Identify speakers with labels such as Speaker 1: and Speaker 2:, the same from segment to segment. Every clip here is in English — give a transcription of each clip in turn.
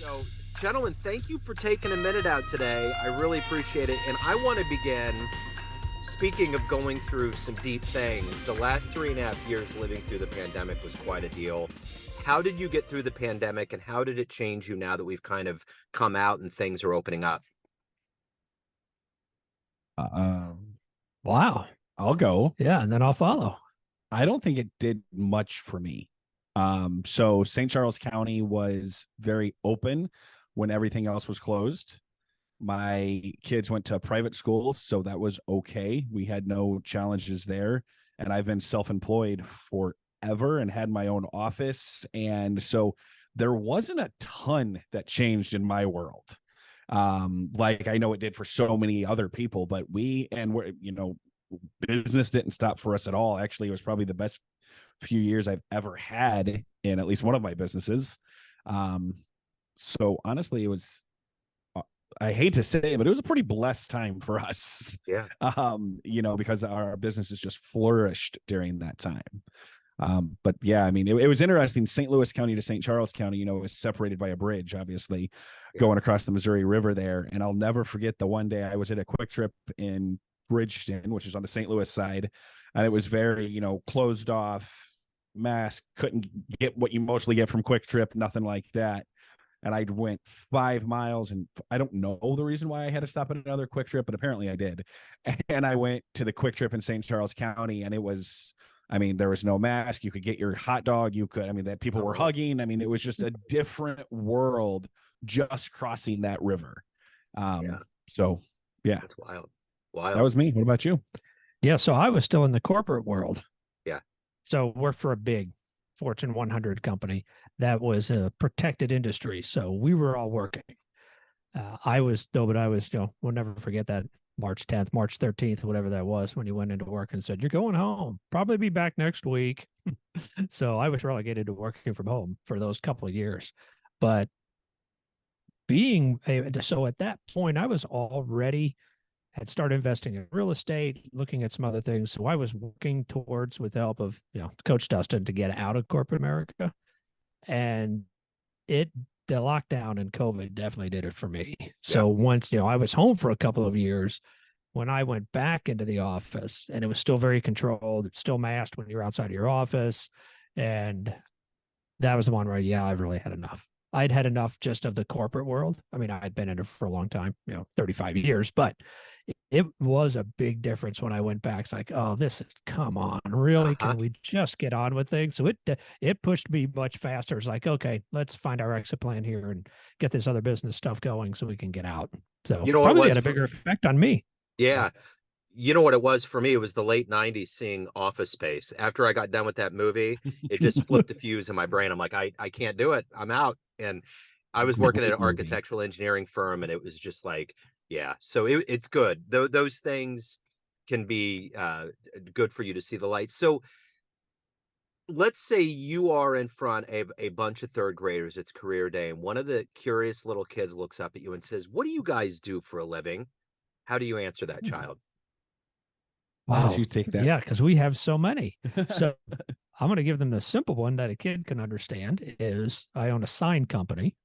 Speaker 1: So, gentlemen, thank you for taking a minute out today. I really appreciate it. And I want to begin, speaking of going through some deep things, the last 3.5 years living through the pandemic was quite a deal. How did you get through the pandemic, and how did it change you now that we've kind of come out and things are opening up?
Speaker 2: Wow.
Speaker 3: I'll go.
Speaker 2: Yeah, and then I'll follow.
Speaker 3: I don't think it did much for me. So St. Charles County was very open when everything else was closed. My kids went to private school, so that was okay. We had no challenges there. And I've been self-employed forever and had my own office. And so there wasn't a ton that changed in my world. Like I know it did for so many other people, but business didn't stop for us at all. Actually, it was probably the best few years I've ever had in at least one of my businesses. So honestly, it was, I hate to say it, but it was a pretty blessed time for us.
Speaker 1: Yeah.
Speaker 3: Because our business has just flourished during that time. But yeah, I mean, it was interesting. St. Louis County to St. Charles County, it was separated by a bridge, obviously, going across the Missouri River there. And I'll never forget the one day I was at a Quick Trip in Bridgeton, which is on the St. Louis side. And it was very, closed off, mask, couldn't get what you mostly get from Quick Trip, nothing like that. And I went 5 miles, and I don't know the reason why I had to stop at another Quick Trip, but apparently I did. And I went to the Quick Trip in St. Charles County, and it was, there was no mask. You could get your hot dog. That people were hugging. It was just a different world just crossing that river. So yeah,
Speaker 1: That's wild. Wild.
Speaker 3: That was me. What about you?
Speaker 2: Yeah, so I was still in the corporate world.
Speaker 1: Yeah.
Speaker 2: So worked for a big Fortune 100 company that was a protected industry. So we were all working. I was, we'll never forget that March 10th, March 13th, whatever that was, when you went into work and said, you're going home, probably be back next week. So I was relegated to working from home for those couple of years. But so at that point, I was already had started investing in real estate, looking at some other things. So I was working towards, with the help of, Coach Dustin, to get out of corporate America. And the lockdown and COVID definitely did it for me. So once, I was home for a couple of years, when I went back into the office, and it was still very controlled, it's still masked when you're outside of your office. And that was the one where, I really had enough. I'd had enough just of the corporate world. I'd been in it for a long time, 35 years, but it was a big difference when I went back. It's like, oh, come on, really? Can we just get on with things? So it pushed me much faster. It's like, okay, let's find our exit plan here and get this other business stuff going so we can get out. So probably had a bigger effect on me.
Speaker 1: Yeah. You know what it was for me? It was the late 90s seeing Office Space. After I got done with that movie, it just flipped a fuse in my brain. I'm like, I can't do it. I'm out. And I was working at an architectural engineering firm, and it was just like, so it's good. Those things can be good for you to see the light. So let's say you are in front of a bunch of third graders. It's career day, and one of the curious little kids looks up at you and says, what do you guys do for a living? How do you answer that child?
Speaker 3: Wow. As you take that?
Speaker 2: Yeah, because we have so many. So I'm going to give them the simple one that a kid can understand is I own a sign company.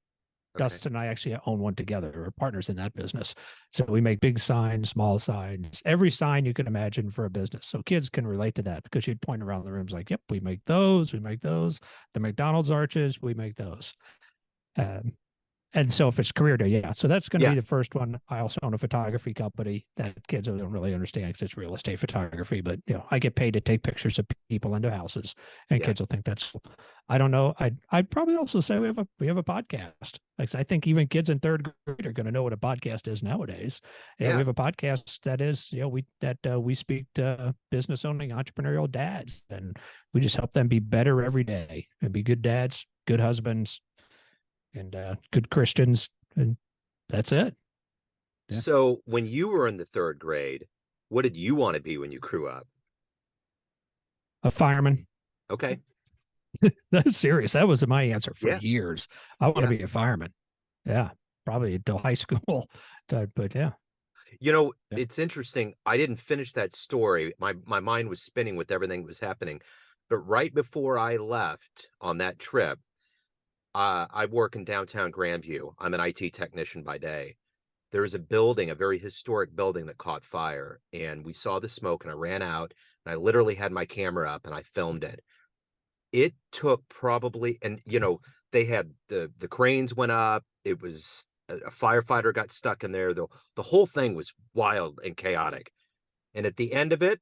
Speaker 2: Okay. Dustin and I actually own one together. We're partners in that business. So we make big signs, small signs, every sign you can imagine for a business. So kids can relate to that, because you'd point around the rooms like, yep, we make those. We make those. The McDonald's arches, we make those. And so if it's career day, so that's going to be the first one. I also own a photography company that kids don't really understand because it's real estate photography, but I get paid to take pictures of people into houses, and kids will think that's, I don't know. I'd probably also say we have a podcast. Like, I think even kids in third grade are going to know what a podcast is nowadays. And we have a podcast that is, we speak to business owning entrepreneurial dads, and we just help them be better every day and be good dads, good husbands, and good Christians, and that's it.
Speaker 1: Yeah. So when you were in the third grade, what did you want to be when you grew up?
Speaker 2: A fireman.
Speaker 1: Okay.
Speaker 2: That's serious. That was my answer for years. I want to be a fireman. Yeah, probably until high school. But yeah.
Speaker 1: It's interesting. I didn't finish that story. My mind was spinning with everything that was happening. But right before I left on that trip, I work in downtown Grandview. I'm an IT technician by day. There was a building, a very historic building that caught fire, and we saw the smoke, and I ran out, and I literally had my camera up and I filmed it. It took probably, and they had the cranes went up. It was a firefighter got stuck in there. The whole thing was wild and chaotic. And at the end of it,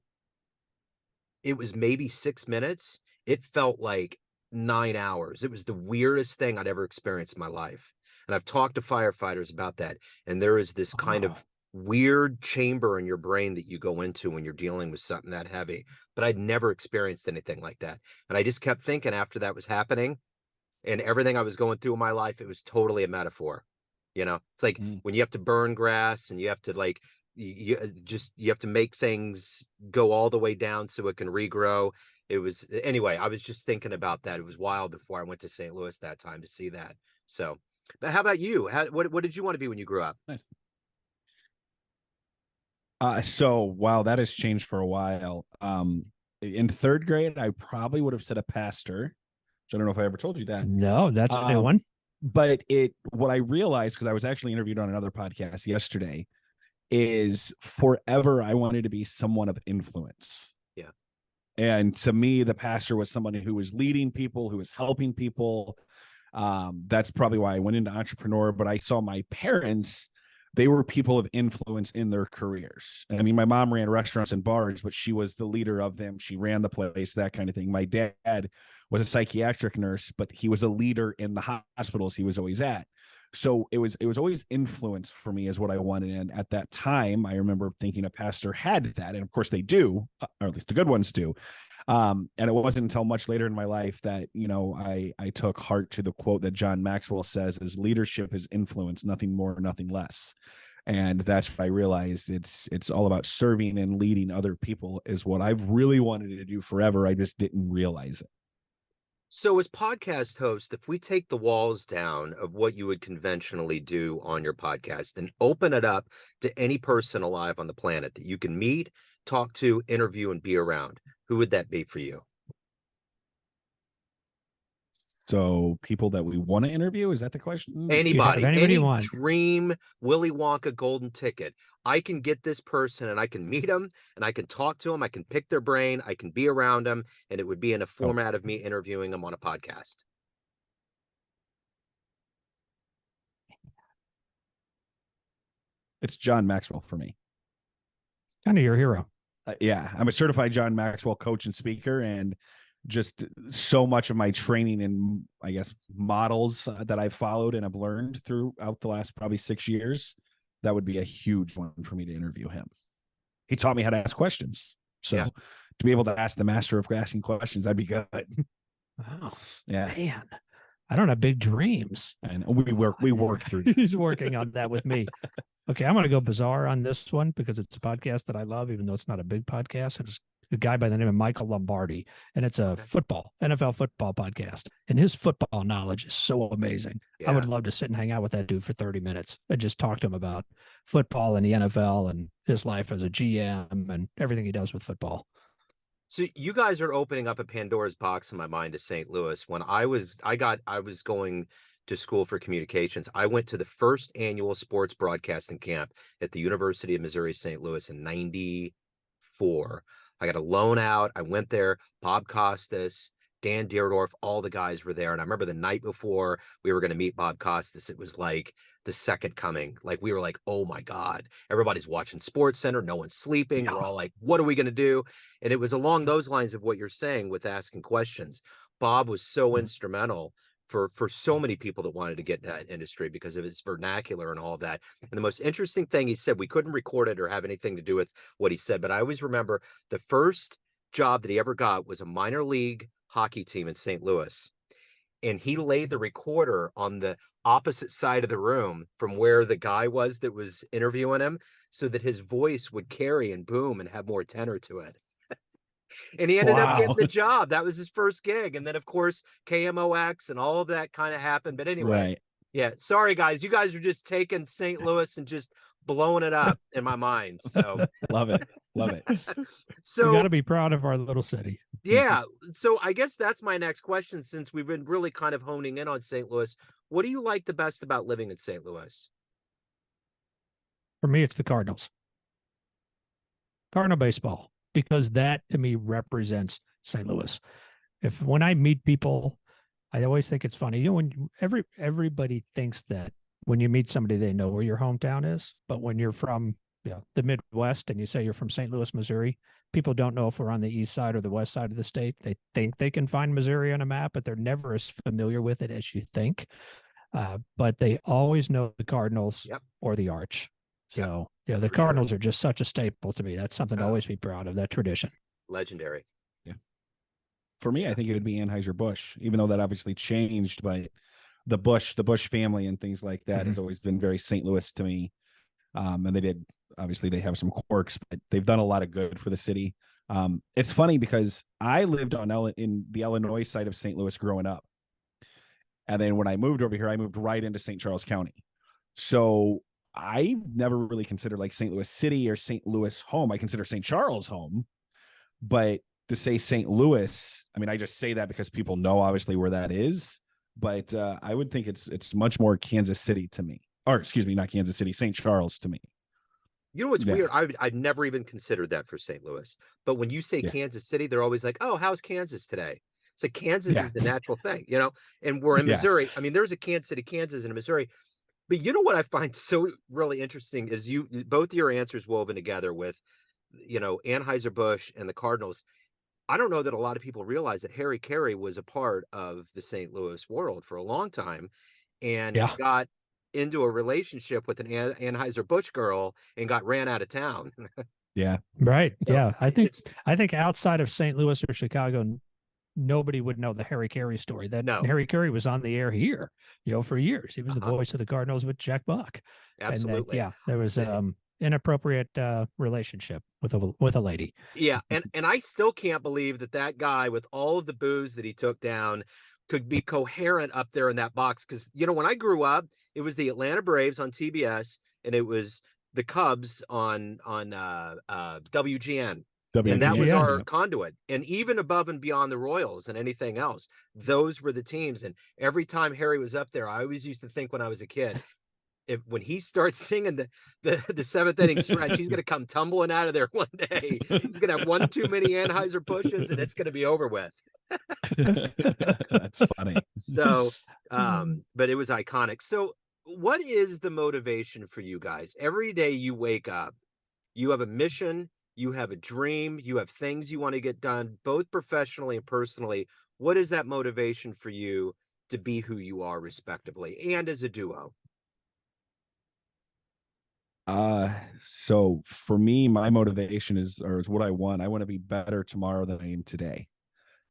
Speaker 1: it was maybe 6 minutes. It felt like 9 hours. It was the weirdest thing I'd ever experienced in my life. And I've talked to firefighters about that. And there is this kind of weird chamber in your brain that you go into when you're dealing with something that heavy. But I'd never experienced anything like that. And I just kept thinking after that was happening and everything I was going through in my life, it was totally a metaphor. It's like when you have to burn grass and you have to like, you have to make things go all the way down so it can regrow. It was, anyway, I was just thinking about that. It was wild before I went to St. Louis that time to see that. So, but how about you? What did you want to be when you grew up?
Speaker 3: Nice. So wow, that has changed for a while. In third grade, I probably would have said a pastor. So I don't know if I ever told you that.
Speaker 2: No, that's a new one.
Speaker 3: But what I realized, because I was actually interviewed on another podcast yesterday, is forever I wanted to be someone of influence.
Speaker 1: Yeah.
Speaker 3: And to me, the pastor was somebody who was leading people, who was helping people. That's probably why I went into entrepreneur, but I saw my parents, they were people of influence in their careers. I mean, my mom ran restaurants and bars, but she was the leader of them. She ran the place, that kind of thing. My dad was a psychiatric nurse, but he was a leader in the hospitals he was always at. So it was always influence for me is what I wanted. And at that time, I remember thinking a pastor had that. And of course they do, or at least the good ones do. And it wasn't until much later in my life that, I took heart to the quote that John Maxwell says is leadership is influence, nothing more, nothing less. And that's what I realized it's all about serving and leading other people is what I've really wanted to do forever. I just didn't realize it.
Speaker 1: So as podcast host, if we take the walls down of what you would conventionally do on your podcast and open it up to any person alive on the planet that you can meet, talk to, interview, and be around, who would that be for you?
Speaker 3: So people that we want to interview, is that the question?
Speaker 1: Anybody,
Speaker 2: anybody
Speaker 1: any
Speaker 2: want.
Speaker 1: dream Willy Wonka golden ticket. I can get this person and I can meet them and I can talk to them. I can pick their brain. I can be around them. And it would be in a format of me interviewing them on a podcast.
Speaker 3: It's John Maxwell for me.
Speaker 2: Kind of your hero.
Speaker 3: Yeah, I'm a certified John Maxwell coach and speaker, and just so much of my training and I guess models that I've followed and have learned throughout the last probably 6 years, that would be a huge one for me to interview him. He taught me how to ask questions. So to be able to ask the master of asking questions, that'd be good.
Speaker 2: Wow.
Speaker 3: Yeah.
Speaker 2: Man, I don't have big dreams.
Speaker 3: And we work through.
Speaker 2: He's working on that with me. Okay, I'm going to go bizarre on this one because it's a podcast that I love, even though it's not a big podcast. It's a guy by the name of Michael Lombardi, and it's a NFL football podcast. And his football knowledge is so amazing. Yeah. I would love to sit and hang out with that dude for 30 minutes and just talk to him about football and the NFL and his life as a GM and everything he does with football.
Speaker 1: So you guys are opening up a Pandora's box in my mind to St. Louis. When I was going to school for communications, I went to the first annual sports broadcasting camp at the University of Missouri St. Louis in '94. I got a loan out. I went there. Bob Costas, Dan Deerdorf, all the guys were there. And I remember the night before we were going to meet Bob Costas, it was like the second coming. Like we were like, oh my God, everybody's watching Sports Center. No one's sleeping. We're all like, what are we going to do? And it was along those lines of what you're saying with asking questions. Bob was so instrumental for so many people that wanted to get in that industry because of his vernacular and all of that. And the most interesting thing he said, we couldn't record it or have anything to do with what he said, but I always remember the first job that he ever got was a minor league hockey team in St. Louis. And he laid the recorder on the opposite side of the room from where the guy was that was interviewing him so that his voice would carry and boom and have more tenor to it. And he ended up getting the job. That was his first gig. And then, of course, KMOX and all of that kind of happened. But anyway, yeah, sorry, guys. You guys are just taking St. Louis and just blowing it up in my mind. So
Speaker 3: love it. Love it.
Speaker 2: We
Speaker 1: So
Speaker 2: got to be proud of our little city.
Speaker 1: yeah, so I guess that's my next question, since we've been really kind of honing in on St. Louis. What do you like the best about living in St. Louis?
Speaker 2: For me, it's the Cardinals. Cardinal baseball, because that to me represents St. Louis. When I meet people, I always think it's funny. When everybody thinks that when you meet somebody, they know where your hometown is. But when you're from the Midwest and you say you're from St. Louis, Missouri, people don't know if we're on the east side or the west side of the state. They think they can find Missouri on a map, but they're never as familiar with it as you think. But they always know the Cardinals or the Arch. So the Cardinals are just such a staple to me. That's something to always be proud of, that tradition.
Speaker 1: Legendary.
Speaker 3: Yeah. For me, I think it would be Anheuser-Busch, even though that obviously changed, but the Busch family and things like that has always been very St. Louis to me. And they have some quirks, but they've done a lot of good for the city. It's funny because I lived in the Illinois side of St. Louis growing up. And then when I moved over here, I moved right into St. Charles County. So I never really considered like St. Louis City or St. Louis home. I consider St. Charles home, but to say St. Louis, I mean, I just say that because people know obviously where that is, but I would think it's much more Kansas City to me, or excuse me, not Kansas City, St. Charles to me.
Speaker 1: You know what's weird? I've never even considered that for St. Louis. But when you say Kansas City, they're always like, "Oh, how's Kansas today?" It's like Kansas is the natural thing, And we're in Missouri. I mean, there's a Kansas City, Kansas, and a Missouri. But you know what I find so really interesting is both your answers woven together with, Anheuser-Busch and the Cardinals. I don't know that a lot of people realize that Harry Carey was a part of the St. Louis world for a long time, and got into a relationship with an Anheuser-Busch girl and got ran out of town.
Speaker 3: Yeah.
Speaker 2: Right. So yeah. I think outside of St. Louis or Chicago, nobody would know the Harry Carey story. Harry Carey was on the air here, for years. He was the voice of the Cardinals with Jack Buck.
Speaker 1: Absolutely.
Speaker 2: And there was inappropriate relationship with a lady.
Speaker 1: Yeah, and I still can't believe that guy, with all of the booze that he took down, could be coherent up there in that box. Because when I grew up, it was the Atlanta Braves on TBS, and it was the Cubs on WGN. And that was our conduit. And even above and beyond the Royals and anything else, those were the teams. And every time Harry was up there, I always used to think when I was a kid, when he starts singing the seventh inning stretch, he's going to come tumbling out of there one day. He's going to have one too many Anheuser-Busch's, and it's going to be over with.
Speaker 3: That's funny.
Speaker 1: So, but it was iconic. So what is the motivation for you guys? Every day you wake up, you have a mission, you have a dream, you have things you want to get done, both professionally and personally. What is that motivation for you to be who you are, respectively, and as a duo?
Speaker 3: So for me, my motivation is what I want. I want to be better tomorrow than I am today.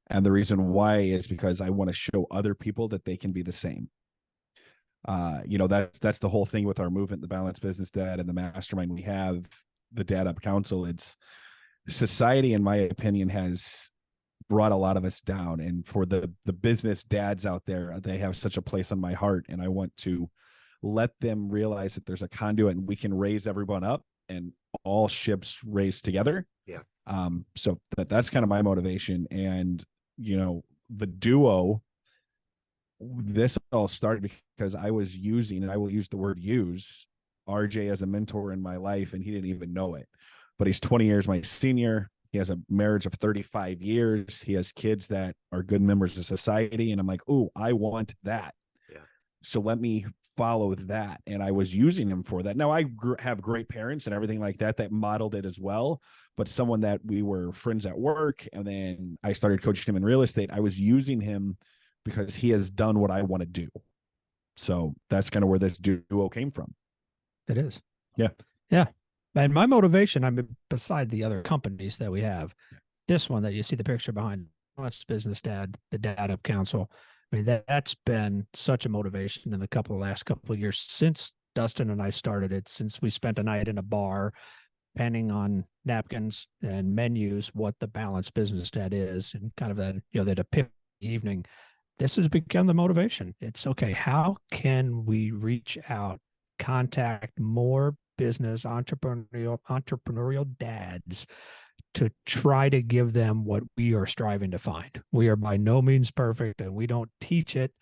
Speaker 3: And the reason why is because I want to show other people that they can be the same. That's the whole thing with our movement, the Balanced Business Dad and the mastermind we have, the Dad Up Council. It's society, in my opinion, has brought a lot of us down. And for the business dads out there, they have such a place on my heart. And I want to let them realize that there's a conduit and we can raise everyone up and all ships raise together.
Speaker 1: Yeah.
Speaker 3: So that's kind of my motivation. And, the duo, this all started because I was using, and I will use the word use, RJ as a mentor in my life, and he didn't even know it. But he's 20 years my senior. He has a marriage of 35 years. He has kids that are good members of society. And I'm like, oh, I want that.
Speaker 1: Yeah.
Speaker 3: So let me follow that. And I was using him for that. Now I have great parents and everything like that modeled it as well. But someone that we were friends at work, and then I started coaching him in real estate. I was using him because he has done what I want to do. So that's kind of where this duo came from.
Speaker 2: It is.
Speaker 3: Yeah.
Speaker 2: Yeah. And my motivation, beside the other companies that we have, this one that you see the picture behind, that's Business Dad, the Dad Up Council. I mean, that's been such a motivation in the last couple of years since Dustin and I started it, since we spent a night in a bar penning on napkins and menus what the Balanced Business Dad is, and kind of that epiphany evening. This has become the motivation. It's okay. How can we reach out, contact more business entrepreneurial dads to try to give them what we are striving to find. We are by no means perfect, and we don't teach it,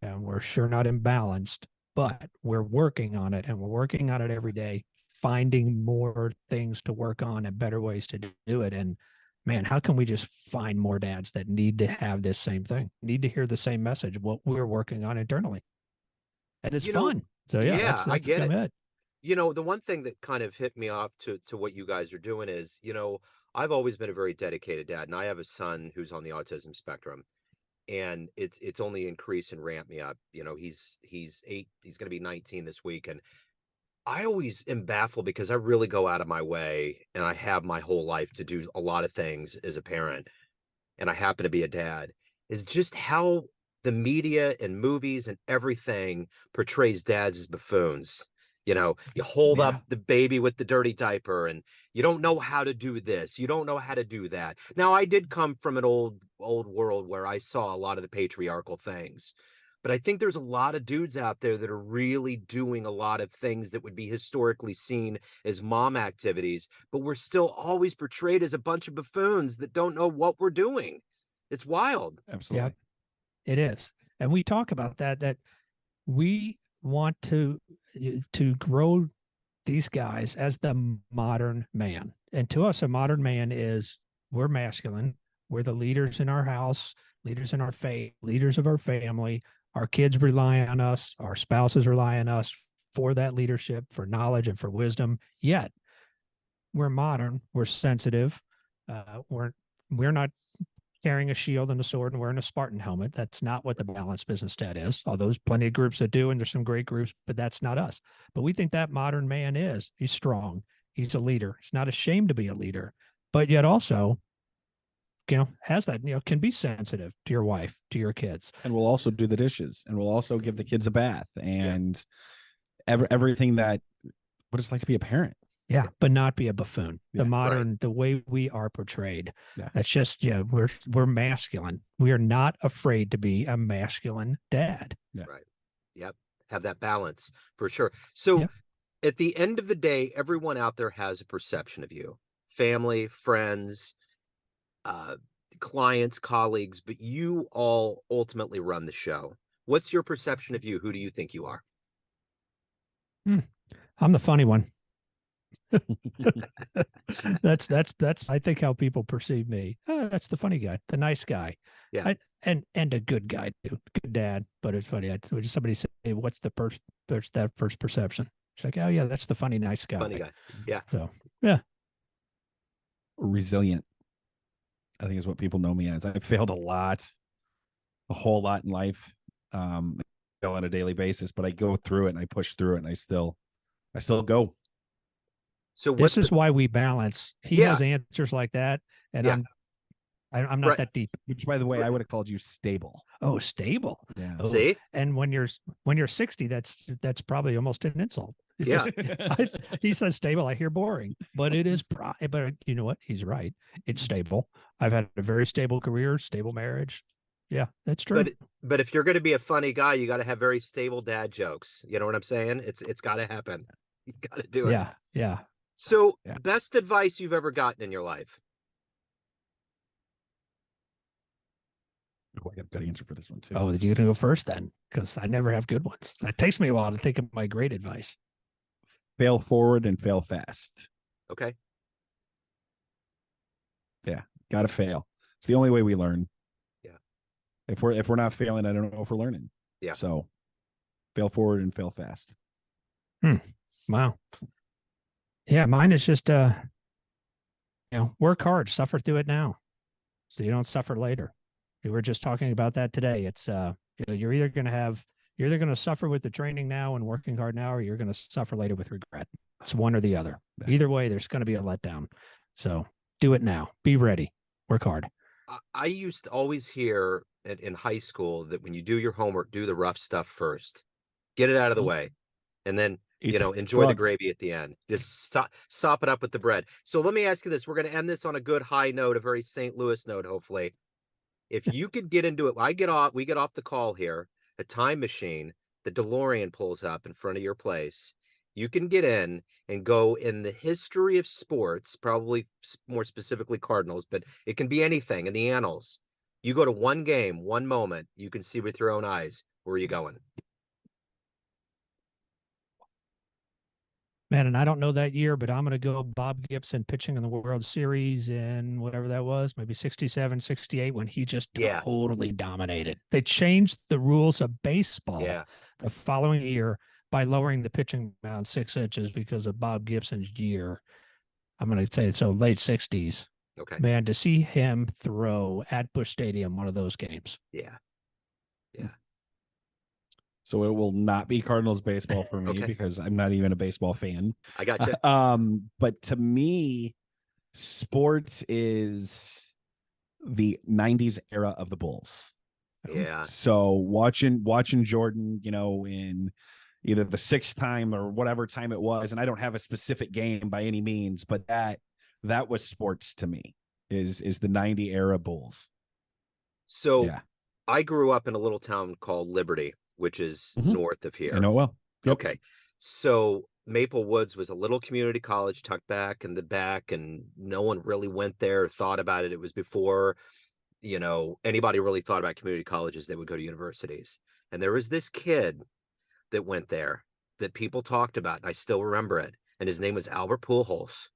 Speaker 2: and we're sure not imbalanced, but we're working on it, and we're working on it every day, finding more things to work on and better ways to do it. And man, how can we just find more dads that need to have this same thing, need to hear the same message, what we're working on internally? And it's fun. So yeah,
Speaker 1: yeah,
Speaker 2: that's
Speaker 1: I get
Speaker 2: kind
Speaker 1: it.
Speaker 2: of it.
Speaker 1: The one thing that kind of hit me off to what you guys are doing is, I've always been a very dedicated dad, and I have a son who's on the autism spectrum, and it's only increased and ramped me up. He's 8, he's going to be 19 this week, and I always am baffled because I really go out of my way, and I have my whole life to do a lot of things as a parent, and I happen to be a dad, is just how the media and movies and everything portrays dads as buffoons. You hold up the baby with the dirty diaper, and you don't know how to do this, you don't know how to do that. Now, I did come from an old world where I saw a lot of the patriarchal things, but I think there's a lot of dudes out there that are really doing a lot of things that would be historically seen as mom activities, but we're still always portrayed as a bunch of buffoons that don't know what we're doing. It's wild.
Speaker 3: Absolutely.
Speaker 2: Yeah, it is. And we talk about that we want to grow these guys as the modern man. And to us, a modern man is, we're masculine. We're the leaders in our house, leaders in our faith, leaders of our family. Our kids rely on us. Our spouses rely on us for that leadership, for knowledge, and for wisdom. Yet we're modern. We're sensitive. We're not carrying a shield and a sword and wearing a Spartan helmet. That's not what the balanced business dad is. Although there's plenty of groups that do, and there's some great groups, but that's not us. But we think that modern man is. He's strong. He's a leader. He's not ashamed to be a leader, but yet also, has that, can be sensitive to your wife, to your kids.
Speaker 3: And we'll also do the dishes, and we'll also give the kids a bath, and everything that what it's like to be a parent.
Speaker 2: Yeah, but not be a buffoon. The modern, the way we are portrayed.
Speaker 3: Yeah.
Speaker 2: That's just, we're masculine. We are not afraid to be a masculine dad.
Speaker 3: Yeah.
Speaker 1: Right. Yep. Have that balance for sure. So at the end of the day, everyone out there has a perception of you, family, friends, clients, colleagues, but you all ultimately run the show. What's your perception of you? Who do you think you are?
Speaker 2: I'm the funny one. that's I think how people perceive me. Oh, that's the funny guy, the nice guy.
Speaker 1: Yeah.
Speaker 2: And a good guy too, good dad. But it's funny, somebody say, hey, what's that first perception? It's like, oh yeah, that's the funny nice guy.
Speaker 1: Funny guy. Yeah.
Speaker 2: So yeah.
Speaker 3: Resilient, I think, is what people know me as. I failed a whole lot in life, on a daily basis, but I go through it and I push through it, and I still go.
Speaker 1: So
Speaker 2: this is why we balance. He has answers like that, and I'm not that deep.
Speaker 3: Which, by the way, I would have called you stable.
Speaker 2: Oh, stable.
Speaker 3: Yeah.
Speaker 2: Oh.
Speaker 1: See?
Speaker 2: And when you're 60, that's probably almost an insult.
Speaker 1: Yeah.
Speaker 2: He says stable, I hear boring, but it is. But you know what? He's right. It's stable. I've had a very stable career, stable marriage. Yeah, that's true.
Speaker 1: But if you're going to be a funny guy, you got to have very stable dad jokes. You know what I'm saying? It's got to happen. You got to do it.
Speaker 2: Yeah. Yeah.
Speaker 1: So, best advice you've ever gotten in your life?
Speaker 3: Oh, I got a good answer for this one too.
Speaker 2: Oh, you're gonna go first then, because I never have good ones. It takes me a while to think of my great advice.
Speaker 3: Fail forward and fail fast.
Speaker 1: Okay.
Speaker 3: Yeah, gotta fail. It's the only way we learn.
Speaker 1: Yeah.
Speaker 3: If we're not failing, I don't know if we're learning.
Speaker 1: Yeah.
Speaker 3: So, fail forward and fail fast.
Speaker 2: Wow. Yeah, mine is just work hard, suffer through it now, so you don't suffer later. We were just talking about that today. It's you're either going to suffer with the training now and working hard now, or you're going to suffer later with regret. It's one or the other. Either way, there's going to be a letdown. So do it now. Be ready. Work hard.
Speaker 1: I used to always hear in high school that when you do your homework, do the rough stuff first, get it out of the way, and then enjoy the gravy at the end. Just sop it up with the bread. So let me ask you this. We're going to end this on a good high note, a very St. Louis note, hopefully. If you could get into it, we get off the call here, a time machine, the DeLorean pulls up in front of your place, You can get in and go in the history of sports, probably more specifically Cardinals, but it can be anything in the annals. You go to one game, one moment, you can see with your own eyes. Where are you going?
Speaker 2: Man, and I don't know that year, but I'm going to go Bob Gibson pitching in the World Series in whatever that was, maybe 67, 68, when he just
Speaker 1: Yeah.
Speaker 2: totally dominated. They changed the rules of baseball the following year by lowering the pitching mound 6 inches because of Bob Gibson's year. I'm going to say so late 60s.
Speaker 1: Okay.
Speaker 2: Man, to see him throw at Busch Stadium one of those games.
Speaker 1: Yeah.
Speaker 3: So it will not be Cardinals baseball for me because I'm not even a baseball fan.
Speaker 1: I got you.
Speaker 3: But to me, sports is the 90s era of the Bulls.
Speaker 1: Yeah.
Speaker 3: So watching Jordan, in either the 6th time or whatever time it was, and I don't have a specific game by any means, but that was sports to me, is the 90 era Bulls.
Speaker 1: So I grew up in a little town called Liberty, which is north of here.
Speaker 3: I know well.
Speaker 1: Yep. Okay. So Maple Woods was a little community college tucked back in the back, and no one really went there or thought about it. It was before, anybody really thought about community colleges. They would go to universities. And there was this kid that went there that people talked about. And I still remember it. And his name was Albert Pujols.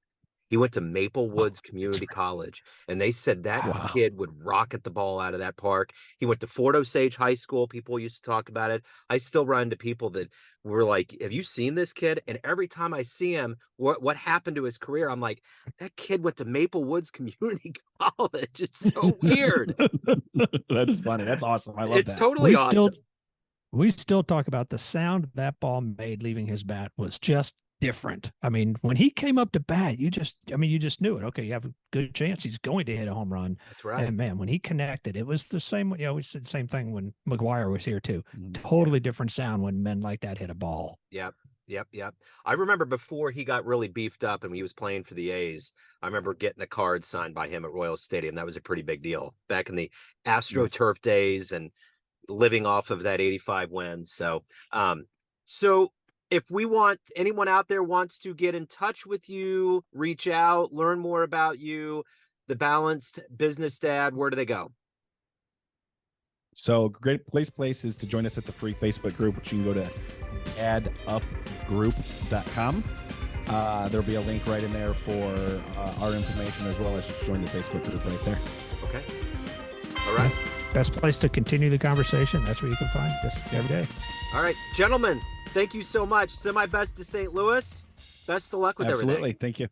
Speaker 1: He went to Maple Woods Community College, and they said that kid would rocket the ball out of that park. He went to Fort Osage High School. People used to talk about it. I still run into people that were like, have you seen this kid? And every time I see him, what happened to his career? I'm like, that kid went to Maple Woods Community College. It's so weird.
Speaker 3: That's funny. That's awesome. I love that.
Speaker 2: It's
Speaker 1: totally awesome.
Speaker 2: We still talk about the sound that ball made leaving his bat was just different. I mean, when he came up to bat, you just knew it. Okay, you have a good chance he's going to hit a home run.
Speaker 1: That's right.
Speaker 2: And man, when he connected, it was the same. We said the same thing when McGuire was here too. Totally different sound when men like that hit a ball.
Speaker 1: Yep. I remember before he got really beefed up and he was playing for the A's, I remember getting a card signed by him at Royal Stadium. That was a pretty big deal back in the AstroTurf days and living off of that 85 win. So, if anyone out there wants to get in touch with you, reach out, learn more about you, the Balanced Business Dad, where do they go?
Speaker 3: So great place is to join us at the free Facebook group, which you can go to addupgroup.com. There'll be a link right in there for our information, as well as just join the Facebook group right there.
Speaker 1: Okay. All right.
Speaker 2: Best place to continue the conversation. That's where you can find us every day.
Speaker 1: All right, gentlemen. Thank you so much. Send my best to St. Louis. Best of luck with everything.
Speaker 3: Absolutely. Thank you.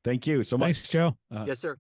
Speaker 3: Thank you so much.
Speaker 2: Thanks, Joe.
Speaker 1: Yes, sir.